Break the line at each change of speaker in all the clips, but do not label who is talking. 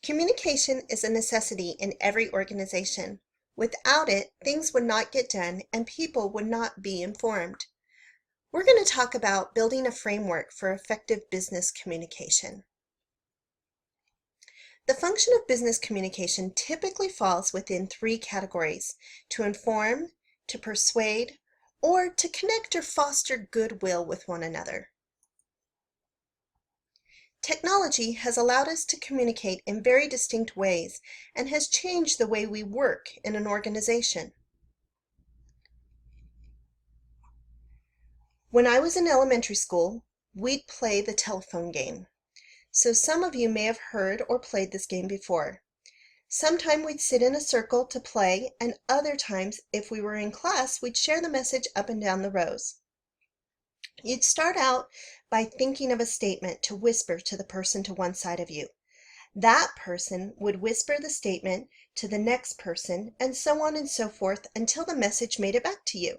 Communication is a necessity in every organization. Without it, things would not get done and people would not be informed. We're going to talk about building a framework for effective business communication. The function of business communication typically falls within three categories: to inform, to persuade, or to connect or foster goodwill with one another. Technology has allowed us to communicate in very distinct ways and has changed the way we work in an organization. When I was in elementary school, we'd play the telephone game. So some of you may have heard or played this game before. Sometime we'd sit in a circle to play, and other times, if we were in class, we'd share the message up and down the rows. You'd start out by thinking of a statement to whisper to the person to one side of you. That person would whisper the statement to the next person, and so on and so forth until the message made it back to you.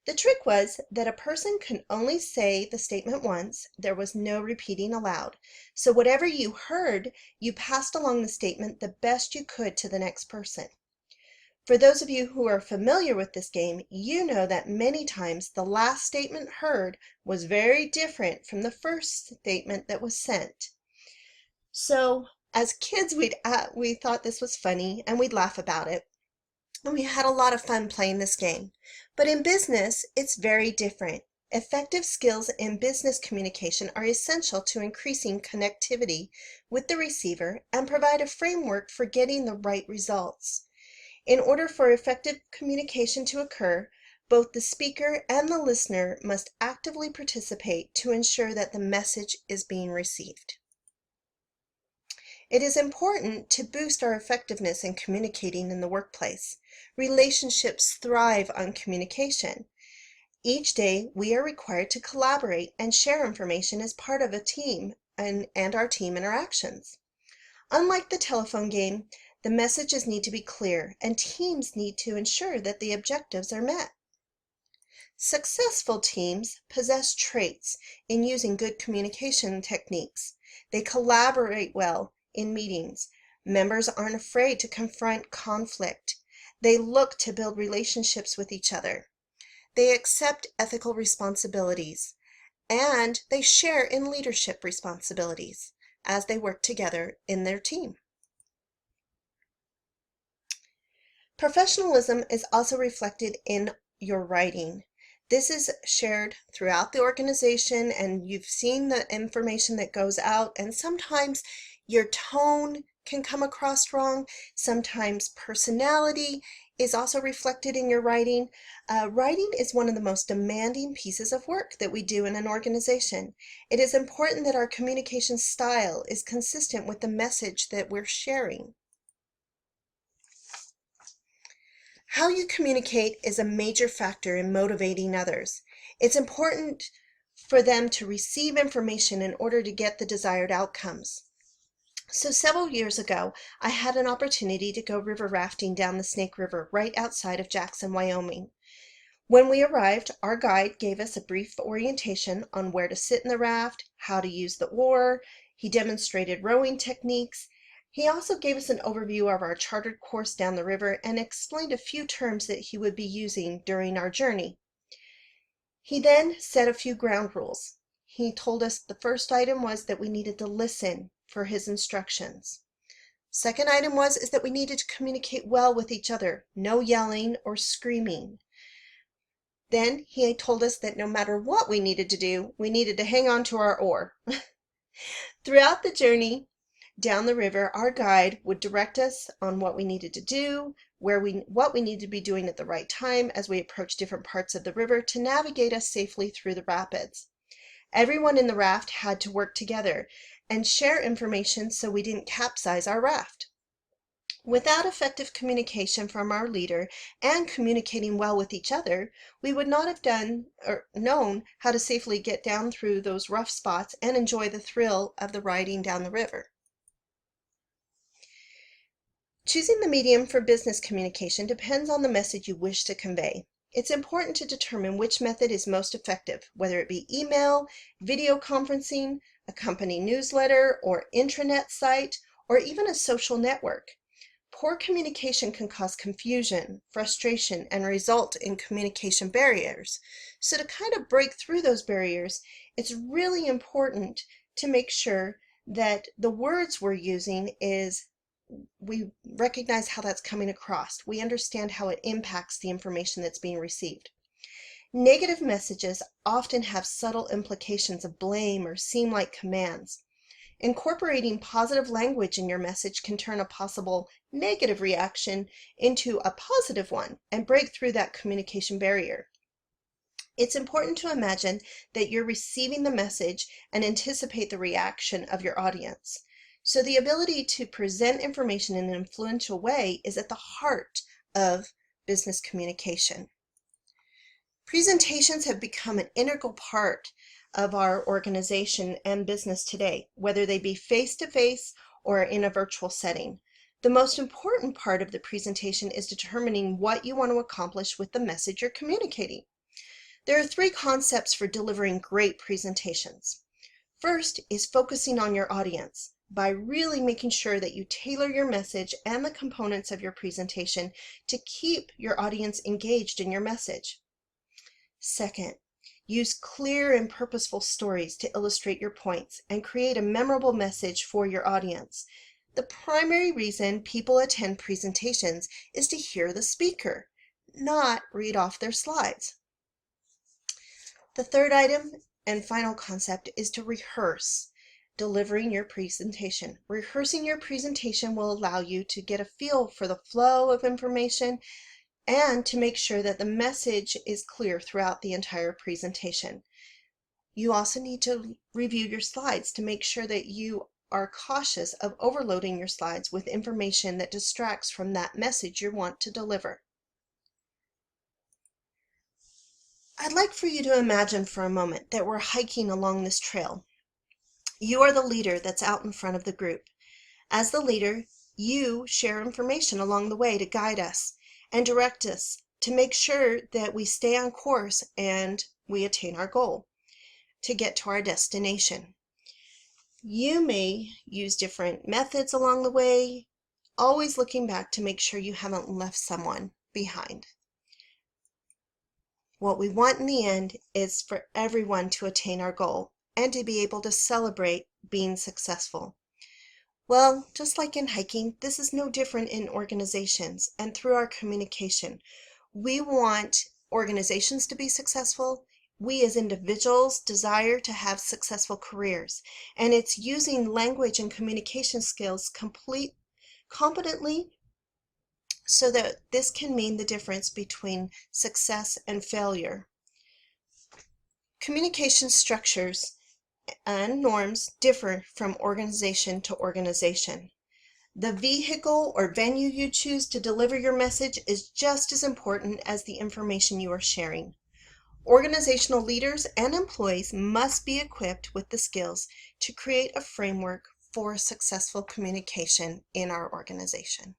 The trick was that a person could only say the statement once. There was no repeating allowed. So whatever you heard, you passed along the statement the best you could to the next person. For those of you who are familiar with this game, you know that many times the last statement heard was very different from the first statement that was sent. So as kids, we thought this was funny and we'd laugh about it. And we had a lot of fun playing this game. But in business, it's very different. Effective skills in business communication are essential to increasing connectivity with the receiver and provide a framework for getting the right results. In order for effective communication to occur, both the speaker and the listener must actively participate to ensure that the message is being received. It is important to boost our effectiveness in communicating in the workplace. Relationships thrive on communication. Each day, we are required to collaborate and share information as part of a team and our team interactions. Unlike the telephone game, the messages need to be clear, and teams need to ensure that the objectives are met. Successful teams possess traits in using good communication techniques. They collaborate well in meetings. Members aren't afraid to confront conflict. They look to build relationships with each other. They accept ethical responsibilities, and they share in leadership responsibilities as they work together in their team. Professionalism is also reflected in your writing. This is shared throughout the organization, and you've seen the information that goes out, and sometimes your tone can come across wrong. Sometimes personality is also reflected in your writing. Writing is one of the most demanding pieces of work that we do in an organization. It is important that our communication style is consistent with the message that we're sharing. How you communicate is a major factor in motivating others. It's important for them to receive information in order to get the desired outcomes. So several years ago, I had an opportunity to go river rafting down the Snake River right outside of Jackson, Wyoming. When we arrived, our guide gave us a brief orientation on where to sit in the raft, how to use the oar. He demonstrated rowing techniques. He also gave us an overview of our chartered course down the river and explained a few terms that he would be using during our journey. He then set a few ground rules. He told us the first item was that we needed to listen for his instructions. Second item was that we needed to communicate well with each other, no yelling or screaming. Then he told us that no matter what we needed to do, we needed to hang on to our oar. Throughout the journey down the river, our guide would direct us on what we needed to do, what we needed to be doing at the right time as we approached different parts of the river to navigate us safely through the rapids. Everyone in the raft had to work together and share information so we didn't capsize our raft. Without effective communication from our leader and communicating well with each other, we would not have known how to safely get down through those rough spots and enjoy the thrill of the riding down the river. Choosing the medium for business communication depends on the message you wish to convey. It's important to determine which method is most effective, whether it be email, video conferencing, a company newsletter or intranet site, or even a social network. Poor communication can cause confusion, frustration, and result in communication barriers. So to kind of break through those barriers, it's really important to make sure that the words we're using we recognize how that's coming across. We understand how it impacts the information that's being received. Negative messages often have subtle implications of blame or seem like commands. Incorporating positive language in your message can turn a possible negative reaction into a positive one and break through that communication barrier. It's important to imagine that you're receiving the message and anticipate the reaction of your audience. So the ability to present information in an influential way is at the heart of business communication. Presentations have become an integral part of our organization and business today, whether they be face-to-face or in a virtual setting. The most important part of the presentation is determining what you want to accomplish with the message you're communicating. There are 3 concepts for delivering great presentations. First is focusing on your audience by really making sure that you tailor your message and the components of your presentation to keep your audience engaged in your message. Second, use clear and purposeful stories to illustrate your points and create a memorable message for your audience. The primary reason people attend presentations is to hear the speaker, not read off their slides. The third item and final concept is to rehearse delivering your presentation. Rehearsing your presentation will allow you to get a feel for the flow of information and to make sure that the message is clear throughout the entire presentation. You also need to review your slides to make sure that you are cautious of overloading your slides with information that distracts from that message you want to deliver. I'd like for you to imagine for a moment that we're hiking along this trail. You are the leader that's out in front of the group. As the leader, you share information along the way to guide us and direct us to make sure that we stay on course and we attain our goal to get to our destination. You may use different methods along the way, always looking back to make sure you haven't left someone behind. What we want in the end is for everyone to attain our goal and to be able to celebrate being successful. Well, just like in hiking, this is no different in organizations and through our communication. We want organizations to be successful. We as individuals desire to have successful careers, and it's using language and communication skills competently so that this can mean the difference between success and failure. Communication structures and norms differ from organization to organization. The vehicle or venue you choose to deliver your message is just as important as the information you are sharing. Organizational leaders and employees must be equipped with the skills to create a framework for successful communication in our organization.